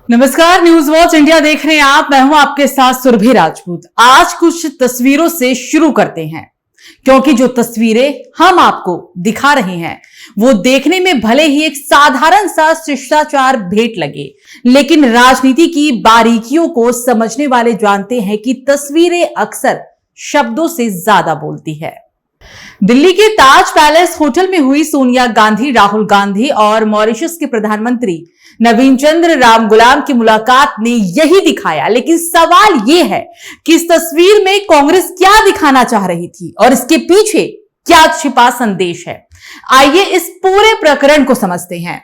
नमस्कार, news watch India देख रहे हैं आप। मैं हूं आपके साथ सुरभि राजपूत। आज कुछ तस्वीरों से शुरू करते हैं, क्योंकि जो तस्वीरें हम आपको दिखा रहे हैं वो देखने में भले ही एक साधारण सा शिष्टाचार भेंट लगे, लेकिन राजनीति की बारीकियों को समझने वाले जानते हैं कि तस्वीरें अक्सर शब्दों से ज्यादा बोलती है। दिल्ली के ताज पैलेस होटल में हुई सोनिया गांधी, राहुल गांधी और मॉरिशस के प्रधानमंत्री नवीन चंद्र रामगुलाम की मुलाकात ने यही दिखाया। लेकिन सवाल यह है कि इस तस्वीर में कांग्रेस क्या दिखाना चाह रही थी और इसके पीछे क्या छिपा संदेश है। आइए इस पूरे प्रकरण को समझते हैं।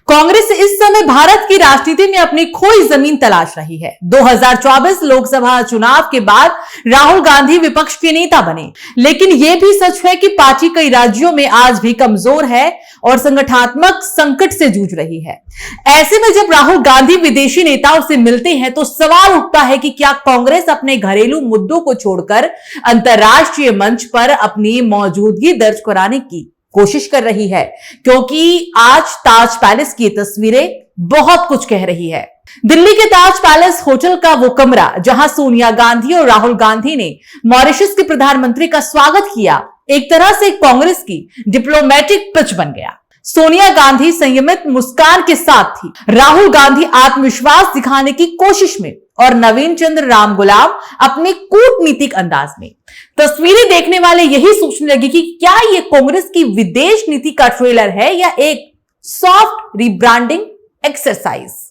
कांग्रेस इस समय भारत की राजनीति में अपनी खोई जमीन तलाश रही है। 2024 लोकसभा चुनाव के बाद राहुल गांधी विपक्ष के नेता बने, लेकिन यह भी सच है कि पार्टी कई राज्यों में आज भी कमजोर है और संगठनात्मक संकट से जूझ रही है। ऐसे में जब राहुल गांधी विदेशी नेताओं से मिलते हैं तो सवाल उठता है कि क्या कांग्रेस अपने घरेलू मुद्दों को छोड़कर अंतर्राष्ट्रीय मंच पर अपनी मौजूदगी दर्ज कराने की कोशिश कर रही है, क्योंकि आज ताज पैलेस की तस्वीरें बहुत कुछ कह रही है। दिल्ली के ताज पैलेस होटल का वो कमरा जहां सोनिया गांधी और राहुल गांधी ने मॉरिशस के प्रधानमंत्री का स्वागत किया, एक तरह से कांग्रेस की डिप्लोमेटिक पिच बन गया। सोनिया गांधी संयमित मुस्कान के साथ थी, राहुल गांधी आत्मविश्वास दिखाने की कोशिश में और नवीन चंद्र रामगुलाम अपने कूटनीतिक अंदाज में। तस्वीरें देखने वाले यही सोचने लगे कि क्या ये कांग्रेस की विदेश नीति का ट्रेलर है या एक सॉफ्ट रिब्रांडिंग एक्सरसाइज।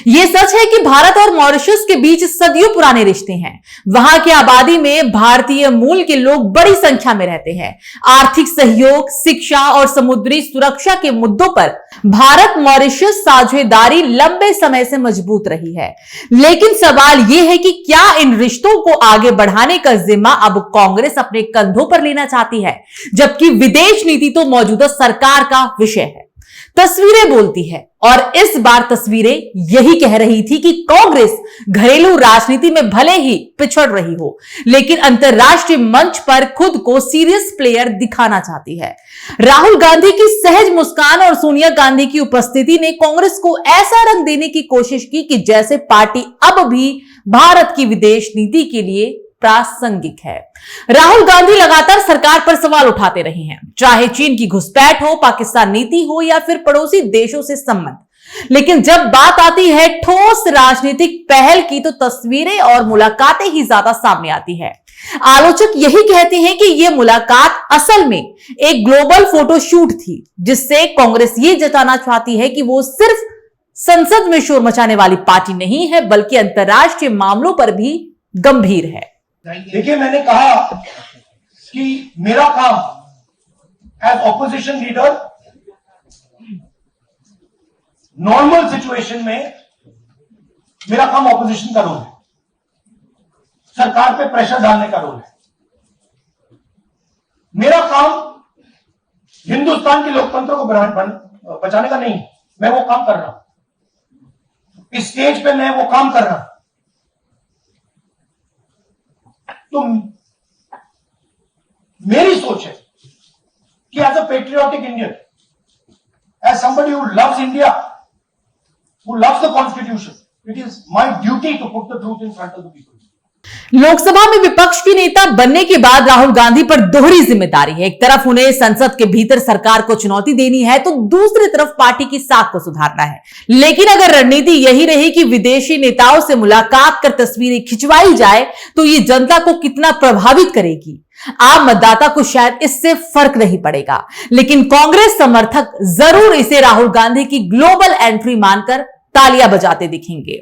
यह सच है कि भारत और मॉरिशस के बीच सदियों पुराने रिश्ते हैं। वहां की आबादी में भारतीय मूल के लोग बड़ी संख्या में रहते हैं। आर्थिक सहयोग, शिक्षा और समुद्री सुरक्षा के मुद्दों पर भारत मॉरिशस साझेदारी लंबे समय से मजबूत रही है। लेकिन सवाल यह है कि क्या इन रिश्तों को आगे बढ़ाने का जिम्मा अब कांग्रेस अपने कंधों पर लेना चाहती है, जबकि विदेश नीति तो मौजूदा सरकार का विषय है। तस्वीरें बोलती है और इस बार तस्वीरें यही कह रही थी कि कांग्रेस घरेलू राजनीति में भले ही पिछड़ रही हो, लेकिन अंतर्राष्ट्रीय मंच पर खुद को सीरियस प्लेयर दिखाना चाहती है। राहुल गांधी की सहज मुस्कान और सोनिया गांधी की उपस्थिति ने कांग्रेस को ऐसा रंग देने की कोशिश की कि जैसे पार्टी अब भी भारत की विदेश नीति के लिए प्रासंगिक है। राहुल गांधी लगातार सरकार पर सवाल उठाते रहे हैं, चाहे चीन की घुसपैठ हो, पाकिस्तान नीति हो या फिर पड़ोसी देशों से संबंध। लेकिन जब बात आती है ठोस राजनीतिक पहल की तो तस्वीरें और मुलाकातें ही ज्यादा सामने आती है। आलोचक यही कहते हैं कि यह मुलाकात असल में एक ग्लोबल फोटोशूट थी, जिससे कांग्रेस ये जताना चाहती है कि वो सिर्फ संसद में शोर मचाने वाली पार्टी नहीं है, बल्कि अंतर्राष्ट्रीय मामलों पर भी गंभीर है। देखिए, मैंने कहा कि मेरा काम as opposition leader normal situation में मेरा काम ऑपोजिशन का रोल है, सरकार पे प्रेशर डालने का रोल है। मेरा काम हिंदुस्तान के लोकतंत्र को बचाने का नहीं है। मैं वो काम कर रहा हूं, इस स्टेज पे मैं वो काम कर रहा हूं। तो मेरी सोच है कि as a patriotic Indian, as somebody who loves India, who loves the constitution, it is my duty to put the truth in front of the people. Lok Sabha में विपक्ष की नेता बनने के बाद राहुल गांधी पर दोहरी जिम्मेदारी है। एक तरफ उन्हें संसद के भीतर सरकार को चुनौती देनी है, तो दूसरी तरफ पार्टी की साख को सुधारना है। लेकिन अगर रणनीति यही रही कि विदेशी नेताओं से मुलाकात कर तस्वीरें खिंचवाई जाए, तो ये जनता को कितना प्रभावित करेगी। आम मतदाता को शायद इससे फर्क नहीं पड़ेगा, लेकिन कांग्रेस समर्थक जरूर इसे राहुल गांधी की ग्लोबल एंट्री मानकर तालियां बजाते दिखेंगे।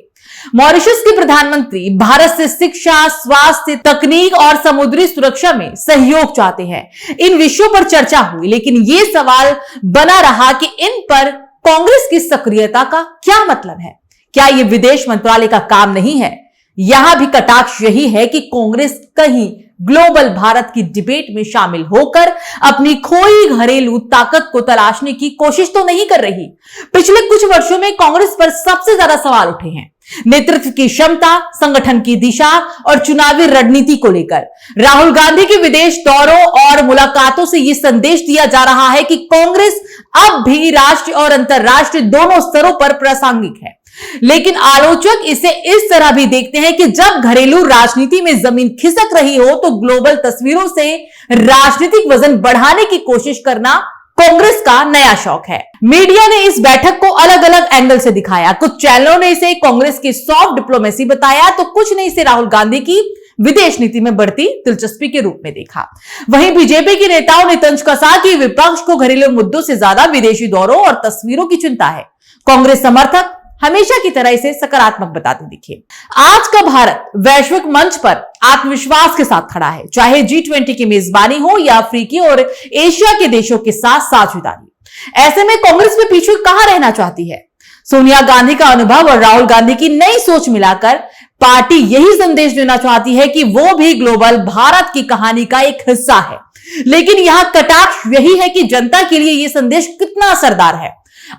मॉरिशस के प्रधानमंत्री भारत से शिक्षा, स्वास्थ्य, तकनीक और समुद्री सुरक्षा में सहयोग चाहते हैं। इन विषयों पर चर्चा हुई, लेकिन यह सवाल बना रहा कि इन पर कांग्रेस की सक्रियता का क्या मतलब है। क्या यह विदेश मंत्रालय का काम नहीं है? यहां भी कटाक्ष यही है कि कांग्रेस कहीं ग्लोबल भारत की डिबेट में शामिल होकर अपनी खोई घरेलू ताकत को तलाशने की कोशिश तो नहीं कर रही। पिछले कुछ वर्षों में कांग्रेस पर सबसे ज्यादा सवाल उठे हैं, नेतृत्व की क्षमता, संगठन की दिशा और चुनावी रणनीति को लेकर। राहुल गांधी के विदेश दौरों और मुलाकातों से यह संदेश दिया जा रहा है कि कांग्रेस अब भी राष्ट्रीय और अंतर्राष्ट्रीय दोनों स्तरों पर प्रासंगिक है। लेकिन आलोचक इसे इस तरह भी देखते हैं कि जब घरेलू राजनीति में जमीन खिसक रही हो तो ग्लोबल तस्वीरों से राजनीतिक वजन बढ़ाने की कोशिश करना कांग्रेस का नया शौक है। मीडिया ने इस बैठक को अलग अलग एंगल से दिखाया। कुछ चैनलों ने इसे कांग्रेस की सॉफ्ट डिप्लोमेसी बताया तो कुछ ने इसे राहुल गांधी की विदेश नीति में बढ़ती दिलचस्पी के रूप में देखा। वहीं बीजेपी के नेताओं ने तंज कसा कि विपक्ष को घरेलू मुद्दों से ज्यादा विदेशी दौरों और तस्वीरों की चिंता है। कांग्रेस समर्थक हमेशा की तरह इसे सकारात्मक बताते दिखे। आज का भारत वैश्विक मंच पर आत्मविश्वास के साथ खड़ा है, चाहे G20 की मेजबानी हो या अफ्रीकी और एशिया के देशों के साथ साझेदारी। ऐसे में कांग्रेस में पीछे कहां रहना चाहती है? सोनिया गांधी का अनुभव और राहुल गांधी की नई सोच मिलाकर पार्टी यही संदेश देना चाहती है कि वो भी ग्लोबल भारत की कहानी का एक हिस्सा है। लेकिन यहां कटाक्ष यही है कि जनता के लिए यह संदेश कितना असरदार है।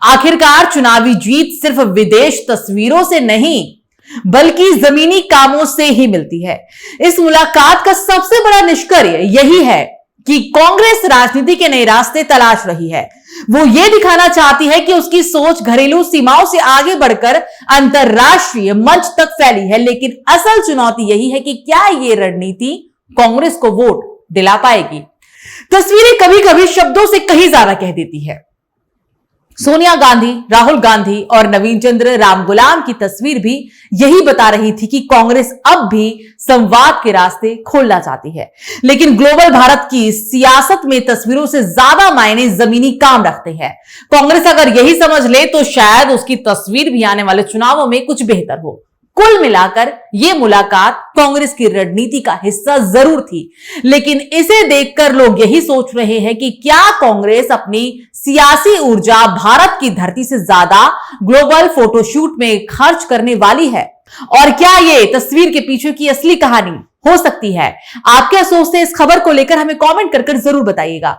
आखिरकार चुनावी जीत सिर्फ विदेश तस्वीरों से नहीं बल्कि जमीनी कामों से ही मिलती है। इस मुलाकात का सबसे बड़ा निष्कर्ष यही है कि कांग्रेस राजनीति के नए रास्ते तलाश रही है। वो ये दिखाना चाहती है कि उसकी सोच घरेलू सीमाओं से आगे बढ़कर अंतरराष्ट्रीय मंच तक फैली है। लेकिन असल चुनौती यही है कि क्या ये रणनीति कांग्रेस को वोट दिला पाएगी? तस्वीरें कभी कभी शब्दों से कहीं ज्यादा कह देती है। सोनिया गांधी, राहुल गांधी और नवीन चंद्र रामगुलाम की तस्वीर भी यही बता रही थी कि कांग्रेस अब भी संवाद के रास्ते खोलना चाहती है। लेकिन ग्लोबल भारत की सियासत में तस्वीरों से ज्यादा मायने जमीनी काम रखते हैं। कांग्रेस अगर यही समझ ले तो शायद उसकी तस्वीर भी आने वाले चुनावों में कुछ बेहतर हो। कुल मिलाकर यह मुलाकात कांग्रेस की रणनीति का हिस्सा जरूर थी, लेकिन इसे देखकर लोग यही सोच रहे हैं कि क्या कांग्रेस अपनी सियासी ऊर्जा भारत की धरती से ज्यादा ग्लोबल फोटोशूट में खर्च करने वाली है? और क्या ये तस्वीर के पीछे की असली कहानी हो सकती है? आप क्या सोचते हैं इस खबर को लेकर हमें कमेंट कर जरूर बताइएगा।